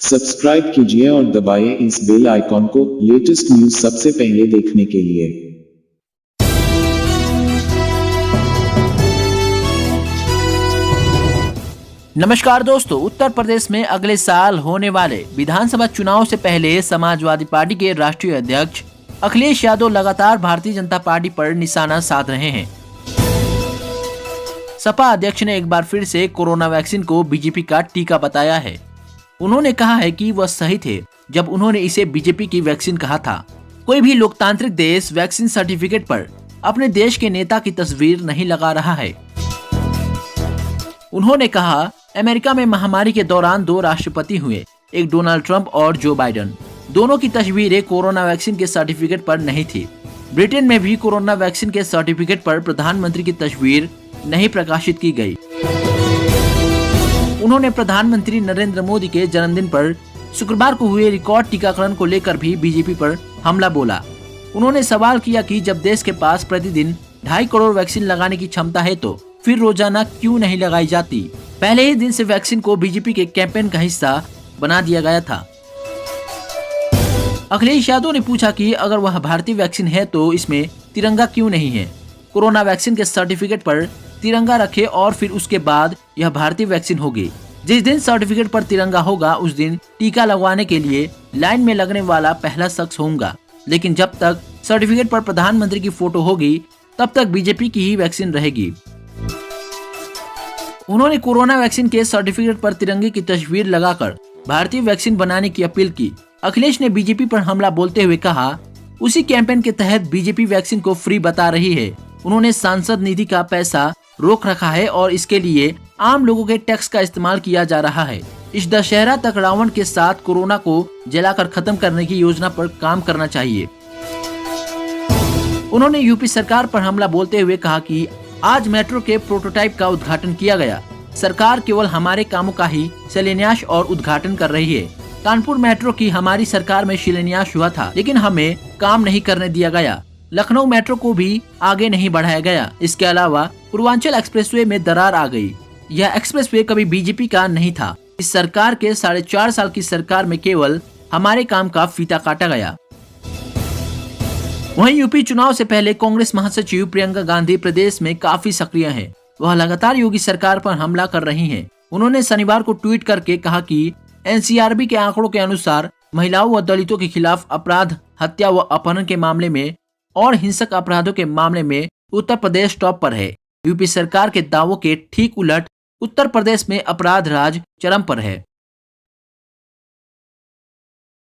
Subscribe कीजिए और दबाएं इस बेल आइकॉन को लेटेस्ट न्यूज सबसे पहले देखने के लिए। नमस्कार दोस्तों, उत्तर प्रदेश में अगले साल होने वाले विधानसभा चुनाव से पहले समाजवादी पार्टी के राष्ट्रीय अध्यक्ष अखिलेश यादव लगातार भारतीय जनता पार्टी पर निशाना साध रहे हैं। सपा अध्यक्ष ने एक बार फिर से कोरोना वैक्सीन को बीजेपी का टीका बताया है। उन्होंने कहा है कि वह सही थे जब उन्होंने इसे बीजेपी की वैक्सीन कहा था। कोई भी लोकतांत्रिक देश वैक्सीन सर्टिफिकेट पर अपने देश के नेता की तस्वीर नहीं लगा रहा है। उन्होंने कहा, अमेरिका में महामारी के दौरान 2 राष्ट्रपति हुए, एक डोनाल्ड ट्रंप और जो बाइडेन। दोनों की तस्वीरें कोरोना वैक्सीन के सर्टिफिकेट पर नहीं थी। ब्रिटेन में भी कोरोना वैक्सीन के सर्टिफिकेट पर प्रधानमंत्री की तस्वीर नहीं प्रकाशित की गई। उन्होंने प्रधानमंत्री नरेंद्र मोदी के जन्मदिन पर शुक्रवार को हुए रिकॉर्ड टीकाकरण को लेकर भी बीजेपी पर हमला बोला। उन्होंने सवाल किया कि जब देश के पास प्रतिदिन 2.5 करोड़ वैक्सीन लगाने की क्षमता है तो फिर रोजाना क्यों नहीं लगाई जाती। पहले ही दिन से वैक्सीन को बीजेपी के कैंपेन का हिस्सा बना दिया गया था। अखिलेश यादव ने पूछा कि अगर वह भारतीय वैक्सीन है तो इसमें तिरंगा क्यों नहीं है। कोरोना वैक्सीन के सर्टिफिकेट पर तिरंगा रखे और फिर उसके बाद यह भारतीय वैक्सीन होगी। जिस दिन सर्टिफिकेट पर तिरंगा होगा उस दिन टीका लगवाने के लिए लाइन में लगने वाला पहला शख्स होऊंगा। लेकिन जब तक सर्टिफिकेट पर प्रधानमंत्री की फोटो होगी तब तक बीजेपी की ही वैक्सीन रहेगी। उन्होंने कोरोना वैक्सीन के सर्टिफिकेट पर तिरंगे की तस्वीर लगाकर भारतीय वैक्सीन बनाने की अपील की। अखिलेश ने बीजेपी पर हमला बोलते हुए कहा, उसी कैंपेन के तहत बीजेपी वैक्सीन को फ्री बता रही है। उन्होंने सांसद निधि का पैसा रोक रखा है और इसके लिए आम लोगों के टैक्स का इस्तेमाल किया जा रहा है। इस दशहरा तक रावण के साथ कोरोना को जलाकर खत्म करने की योजना पर काम करना चाहिए। उन्होंने यूपी सरकार पर हमला बोलते हुए कहा कि आज मेट्रो के प्रोटोटाइप का उद्घाटन किया गया। सरकार केवल हमारे कामों का ही शिलान्यास और उद्घाटन कर रही है। कानपुर मेट्रो की हमारी सरकार में शिलान्यास हुआ था, लेकिन हमें काम नहीं करने दिया गया। लखनऊ मेट्रो को भी आगे नहीं बढ़ाया गया। इसके अलावा पूर्वांचल एक्सप्रेसवे में दरार आ गई। यह एक्सप्रेसवे कभी बीजेपी का नहीं था। इस सरकार के 4.5 साल की सरकार में केवल हमारे काम का फीता काटा गया। वहीं यूपी चुनाव से पहले कांग्रेस महासचिव प्रियंका गांधी प्रदेश में काफी सक्रिय हैं। वह लगातार योगी सरकार पर हमला कर रही हैं। उन्होंने शनिवार को ट्वीट करके कहा कि एनसीआरबी के आंकड़ों के अनुसार महिलाओं व दलितों के खिलाफ अपराध, हत्या व अपहरण के मामले में और हिंसक अपराधों के मामले में उत्तर प्रदेश टॉप पर है। यूपी सरकार के दावों के ठीक उलट उत्तर प्रदेश में अपराध राज चरम पर है।